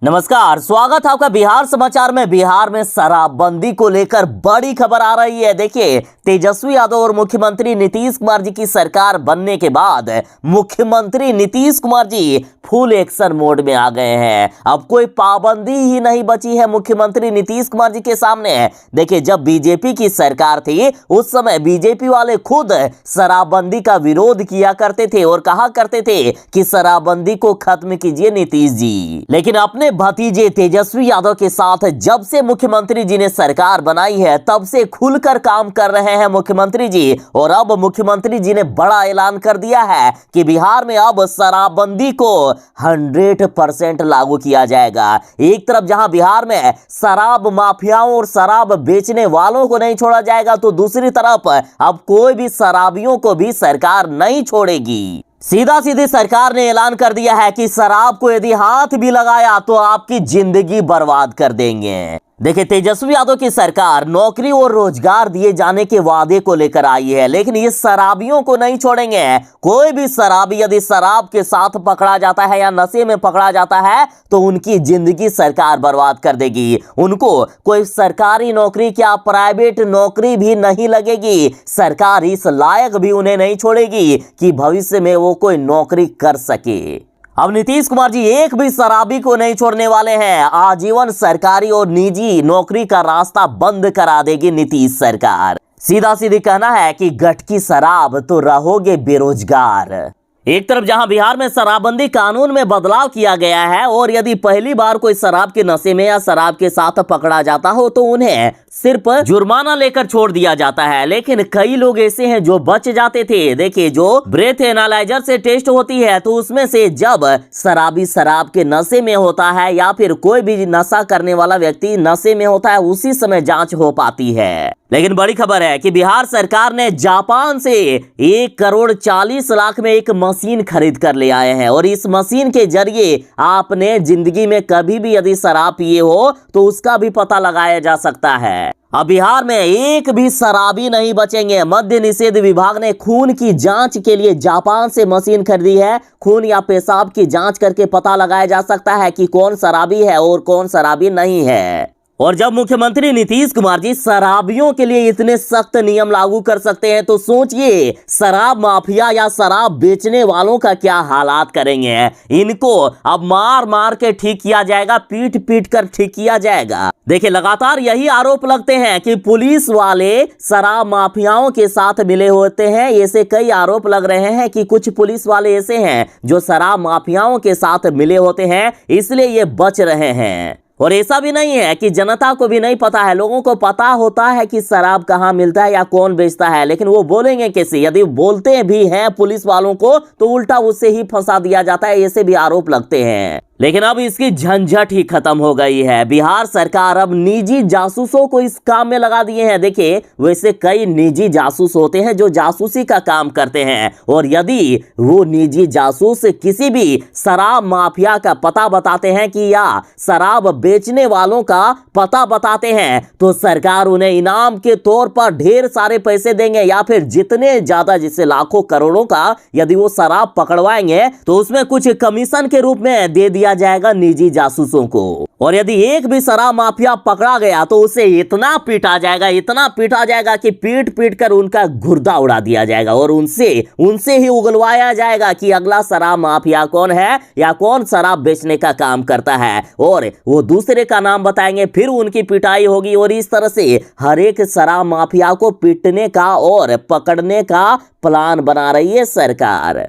नमस्कार, स्वागत है आपका बिहार समाचार में। बिहार में शराबबंदी को लेकर बड़ी खबर आ रही है। देखिए, तेजस्वी यादव और मुख्यमंत्री नीतीश कुमार जी की सरकार बनने के बाद मुख्यमंत्री Nitish Kumar ji full action mode में आ गए हैं। अब कोई पाबंदी ही नहीं बची है मुख्यमंत्री नीतीश कुमार जी के सामने। देखिए, जब बीजेपी की सरकार थी उस समय बीजेपी वाले खुद शराबबंदी का विरोध किया करते थे और कहा करते थे कि शराबबंदी को खत्म कीजिए नीतीश जी। लेकिन अपने भतीजे तेजस्वी यादव के साथ जब से मुख्यमंत्री जी ने सरकार बनाई है तब से खुलकर काम कर रहे हैं मुख्यमंत्री जी। और अब मुख्यमंत्री जी ने बड़ा ऐलान कर दिया है कि बिहार में अब शराबबंदी को 100% लागू किया जाएगा। एक तरफ जहां बिहार में शराब माफियाओं और शराब बेचने वालों को नहीं छोड़ा जाएगा, तो दूसरी तरफ अब कोई भी शराबियों को भी सरकार नहीं छोड़ेगी। सीधा सीधी सरकार ने ऐलान कर दिया है कि शराब को यदि हाथ भी लगाया तो आपकी जिंदगी बर्बाद कर देंगे। देखिए, तेजस्वी यादव की सरकार नौकरी और रोजगार दिए जाने के वादे को लेकर आई है, लेकिन ये शराबियों को नहीं छोड़ेंगे। कोई भी शराबी यदि शराब के साथ पकड़ा जाता है या नशे में पकड़ा जाता है तो उनकी जिंदगी सरकार बर्बाद कर देगी। उनको कोई सरकारी नौकरी क्या प्राइवेट नौकरी भी नहीं लगेगी। सरकार इस लायक भी उन्हें नहीं छोड़ेगी कि भविष्य में वो कोई नौकरी कर सके। अब नीतीश कुमार जी एक भी शराबी को नहीं छोड़ने वाले हैं। आजीवन सरकारी और निजी नौकरी का रास्ता बंद करा देगी नीतीश सरकार। सीधा सीधी कहना है कि गटकी शराब तो रहोगे बेरोजगार। एक तरफ जहां बिहार में शराबबंदी कानून में बदलाव किया गया है और यदि पहली बार कोई शराब के नशे में या शराब के साथ पकड़ा जाता हो तो उन्हें सिर्फ जुर्माना लेकर छोड़ दिया जाता है, लेकिन कई लोग ऐसे हैं जो बच जाते थे। देखिए, जो ब्रेथ एनालाइजर से टेस्ट होती है तो उसमें से जब शराबी शराब के नशे में होता है या फिर कोई भी नशा करने वाला व्यक्ति नशे में होता है, उसी समय जांच हो पाती है। लेकिन बड़ी खबर है कि बिहार सरकार ने जापान से 1,40,00,000 में एक मशीन खरीद कर ले आए हैं और इस मशीन के जरिए आपने जिंदगी में कभी भी यदि शराब पिए हो तो उसका भी पता लगाया जा सकता है। अब बिहार में एक भी शराबी नहीं बचेंगे। मद्य निषेध विभाग ने खून की जांच के लिए जापान से मशीन खरीदी है। खून या पेशाब की जांच करके पता लगाया जा सकता है कि कौन शराबी है और कौन शराबी नहीं है। और जब मुख्यमंत्री नीतीश कुमार जी शराबियों के लिए इतने सख्त नियम लागू कर सकते हैं तो सोचिए शराब माफिया या शराब बेचने वालों का क्या हालात करेंगे। इनको अब मार मार के ठीक किया जाएगा, पीट पीट कर ठीक किया जाएगा। देखिए, लगातार यही आरोप लगते हैं कि पुलिस वाले शराब माफियाओं के साथ मिले होते हैं। ऐसे कई आरोप लग रहे हैं कि कुछ पुलिस वाले ऐसे हैं जो शराब माफियाओं के साथ मिले होते हैं, इसलिए ये बच रहे हैं। और ऐसा भी नहीं है कि जनता को भी नहीं पता है, लोगों को पता होता है कि शराब कहाँ मिलता है या कौन बेचता है, लेकिन वो बोलेंगे कैसे। यदि बोलते भी हैं पुलिस वालों को तो उल्टा उससे ही फंसा दिया जाता है, ऐसे भी आरोप लगते हैं। लेकिन अब इसकी झंझट ही खत्म हो गई है। बिहार सरकार अब निजी जासूसों को इस काम में लगा दिए हैं। देखिए, वैसे कई निजी जासूस होते हैं जो जासूसी का काम करते हैं और यदि वो निजी जासूस किसी भी शराब माफिया का पता बताते हैं कि या शराब बेचने वालों का पता बताते हैं तो सरकार उन्हें इनाम के तौर पर ढेर सारे पैसे देंगे या फिर जितने ज्यादा, जिससे लाखों करोड़ों का यदि वो शराब पकड़वाएंगे तो उसमें कुछ कमीशन के रूप में दे दिया जाएगा निजी जासूसों को। और यदि एक भी शराब माफिया पकड़ा गया तो उसे इतना पीटा जाएगा कि पीट पीट कर उनका गुर्दा उड़ा दिया जाएगा और उनसे ही उगलवाया जाएगा कि अगला शराब माफिया कौन है या कौन शराब बेचने का काम करता है, और वो दूसरे का नाम बताएंगे, फिर उनकी पिटाई होगी। और इस तरह से हर एक शराब माफिया को पीटने का और पकड़ने का प्लान बना रही है सरकार।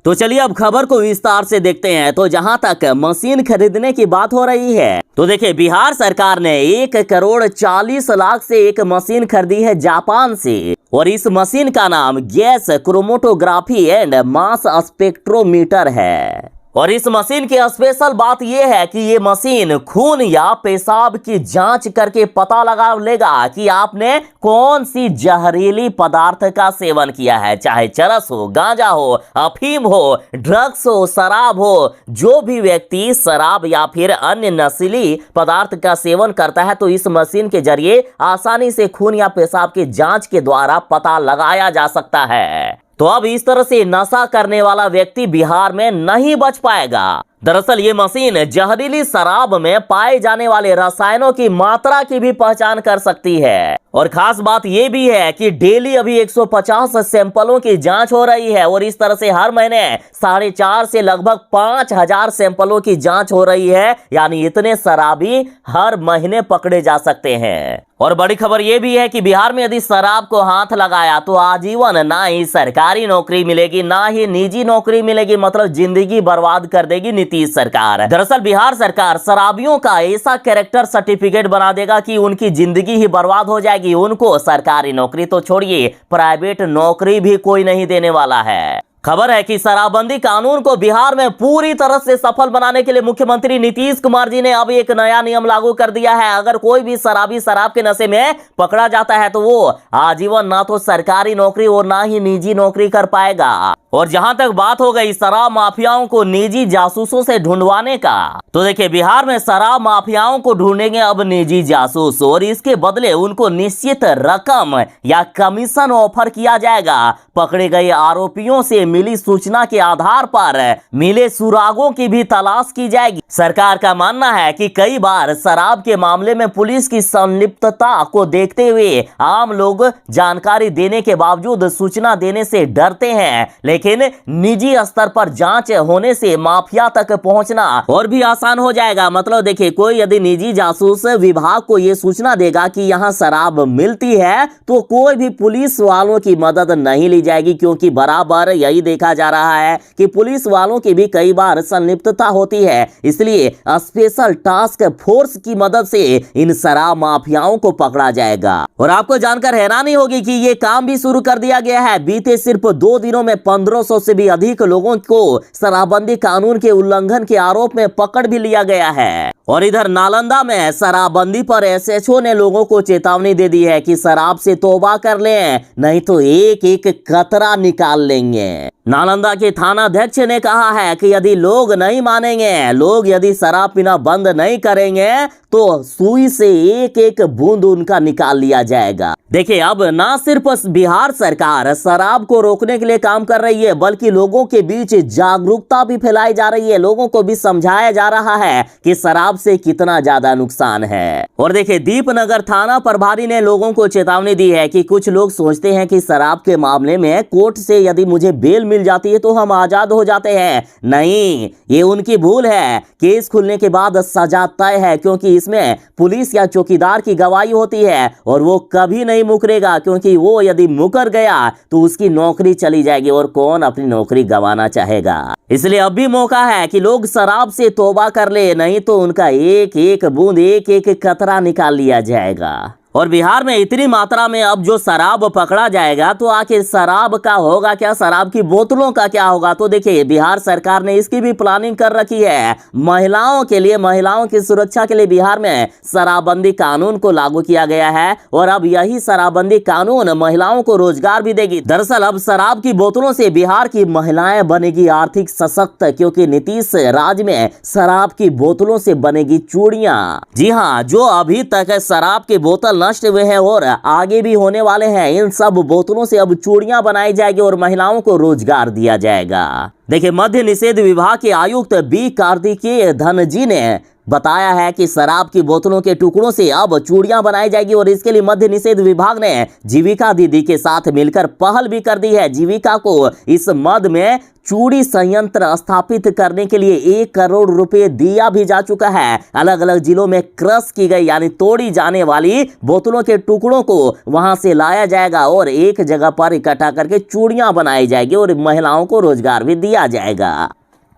तो चलिए अब खबर को विस्तार से देखते हैं। तो जहां तक मशीन खरीदने की बात हो रही है तो देखिए, बिहार सरकार ने 1,40,00,000 से एक मशीन खरीदी है जापान से और इस मशीन का नाम gas chromatography and mass spectrometer है। और इस मशीन की स्पेशल बात यह है कि ये मशीन खून या पेशाब की जांच करके पता लगा लेगा कि आपने कौन सी जहरीली पदार्थ का सेवन किया है, चाहे चरस हो, गांजा हो, अफीम हो, ड्रग्स हो, शराब हो। जो भी व्यक्ति शराब या फिर अन्य नशीली पदार्थ का सेवन करता है तो इस मशीन के जरिए आसानी से खून या पेशाब की जांच के द्वारा पता लगाया जा सकता है। तो अब इस तरह से नशा करने वाला व्यक्ति बिहार में नहीं बच पाएगा। दरअसल ये मशीन जहरीली शराब में पाए जाने वाले रसायनों की मात्रा की भी पहचान कर सकती है। और खास बात यह भी है कि डेली अभी 150 सैंपलों की जांच हो रही है और इस तरह से हर महीने 4.5 से लगभग 5,000 सैंपलों की जांच हो रही है। यानी इतने शराबी हर महीने पकड़े जा सकते हैं। और बड़ी खबर यह भी है कि बिहार में यदि शराब को हाथ लगाया तो आजीवन ना ही सरकारी नौकरी मिलेगी ना ही निजी नौकरी मिलेगी, मतलब जिंदगी बर्बाद कर देगी नीतीश सरकार। दरअसल बिहार सरकार शराबियों का ऐसा कैरेक्टर सर्टिफिकेट बना देगा कि उनकी जिंदगी ही बर्बाद हो जाएगी। उनको सरकारी नौकरी तो छोड़िए, प्राइवेट नौकरी भी कोई नहीं देने वाला है। खबर है कि शराबबंदी कानून को बिहार में पूरी तरह से सफल बनाने के लिए मुख्यमंत्री नीतीश कुमार जी ने अब एक नया नियम लागू कर दिया है। अगर कोई भी शराबी शराब के नशे में पकड़ा जाता है तो वो आजीवन ना तो सरकारी नौकरी और ना ही निजी नौकरी कर पाएगा। और जहां तक बात हो गई शराब माफियाओं को निजी जासूसों से ढूंढवाने का, तो देखिए बिहार में शराब माफियाओं को ढूंढेंगे अब निजी जासूस और इसके बदले उनको निश्चित रकम या कमीशन ऑफर किया जाएगा। पकड़े गए आरोपियों से मिली सूचना के आधार पर मिले सुरागों की भी तलाश की जाएगी। सरकार का मानना है कि कई बार शराब के मामले में पुलिस की संलिप्तता को देखते हुए आम लोग जानकारी देने के बावजूद सूचना देने से डरते हैं, लेकिन निजी स्तर पर जांच होने से माफिया तक पहुंचना और भी आसान हो जाएगा। मतलब देखिए कोई यदि निजी जासूस विभाग को यह सूचना देगा कि यहां शराब मिलती है तो कोई भी पुलिस वालों की मदद नहीं ली जाएगी, क्योंकि बराबर यही देखा जा रहा है कि पुलिस वालों की भी कई बार संलिप्तता होती है। इसलिए स्पेशल टास्क फोर्स की मदद से इन शराब माफियाओं को पकड़ा जाएगा। और आपको जानकर हैरानी होगी कि यह काम भी शुरू कर दिया गया है। बीते सिर्फ 2 दिनों में 1500 से भी अधिक लोगों को शराबबंदी कानून के उल्लंघन के आरोप में पकड़ भी लिया गया है। और इधर नालंदा में शराबबंदी पर एसएचओ ने लोगों को चेतावनी दे दी है कि शराब से तौबा कर लें, नहीं तो एक एक कतरा निकाल लेंगे। नालंदा के थानाध्यक्ष ने कहा है कि यदि लोग नहीं मानेंगे, लोग यदि शराब पीना बंद नहीं करेंगे तो सुई से एक एक बूंद उनका निकाल लिया जाएगा। देखिए अब ना सिर्फ बिहार सरकार शराब को रोकने के लिए काम कर रही है, बल्कि लोगों के बीच जागरूकता भी फैलाई जा रही है। लोगों को भी समझाया जा रहा है कि शराब से कितना ज्यादा नुकसान है। और देखिए दीपनगर थाना प्रभारी ने लोगों को चेतावनी दी है कि कुछ लोग सोचते हैं कि शराब के मामले में कोर्ट से यदि मुझे बेल मिल जाती है तो हम आजाद हो जाते हैं। नहीं, ये उनकी भूल है। केस खुलने के बाद सजा तय है, क्योंकि इसमें पुलिस या चौकीदार की गवाही होती है और वो कभी नहीं मुकरेगा, क्योंकि वो यदि मुकर गया तो उसकी नौकरी चली जाएगी और कौन अपनी नौकरी गंवाना चाहेगा। इसलिए अब भी मौका है कि लोग शराब से तौबा कर ले, नहीं तो उनका एक एक बूंद एक एक कतरा निकाल लिया जाएगा। और बिहार में इतनी मात्रा में अब जो शराब पकड़ा जाएगा तो आखिर शराब का होगा क्या, शराब की बोतलों का क्या होगा? तो देखिए बिहार सरकार ने इसकी भी प्लानिंग कर रखी है। महिलाओं के लिए, महिलाओं की सुरक्षा के लिए बिहार में शराबबंदी कानून को लागू किया गया है और अब यही शराबबंदी कानून महिलाओं को रोजगार भी देगी। दरअसल अब शराब की बोतलों से बिहार की महिलाएं बनेगी आर्थिक सशक्त, क्योंकि नीतीश राज में शराब की बोतलों से बनेगी चूड़ियां। जी हाँ, जो अभी तक शराब की बोतल नष्ट हुए हैं और आगे भी होने वाले हैं, इन सब बोतलों से अब चूड़ियां बनाई जाएगी और महिलाओं को रोजगार दिया जाएगा। देखिए मद्य निषेध विभाग के आयुक्त बी कार्तिकेय धनजी ने बताया है कि शराब की बोतलों के टुकड़ों से अब चूड़ियां बनाई जाएगी और इसके लिए मद्य निषेध विभाग ने जीविका दीदी के साथ मिलकर पहल भी कर दी है। जीविका को इस मद में चूड़ी संयंत्र स्थापित करने के लिए 1 करोड़ रुपए दिया भी जा चुका है। अलग अलग जिलों में क्रश की गई यानी तोड़ी जाने वाली बोतलों के टुकड़ों को वहां से लाया जाएगा और एक जगह पर इकट्ठा करके चूड़ियां बनाई जाएगी और महिलाओं को रोजगार भी दिया जाएगा।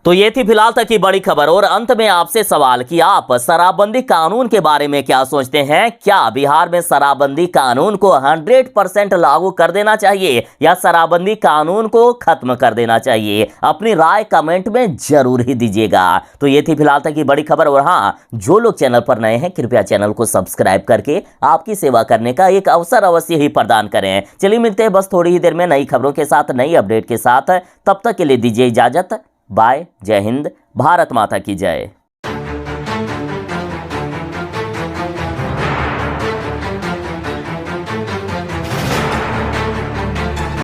तो ये थी फिलहाल तक की बड़ी खबर और अंत में आपसे सवाल कि आप शराबबंदी कानून के बारे में क्या सोचते हैं? क्या बिहार में शराबबंदी कानून को 100% लागू कर देना चाहिए या शराबबंदी कानून को खत्म कर देना चाहिए? अपनी राय कमेंट में जरूर ही दीजिएगा। तो ये थी फिलहाल तक की बड़ी खबर और हाँ, जो लोग चैनल पर नए हैं कृपया चैनल को सब्सक्राइब करके आपकी सेवा करने का एक अवसर अवश्य ही प्रदान करें। चलिए मिलते हैं बस थोड़ी ही देर में नई खबरों के साथ, नई अपडेट के साथ। तब तक के लिए दीजिए इजाजत। बाय, जय हिंद, भारत माता की जय।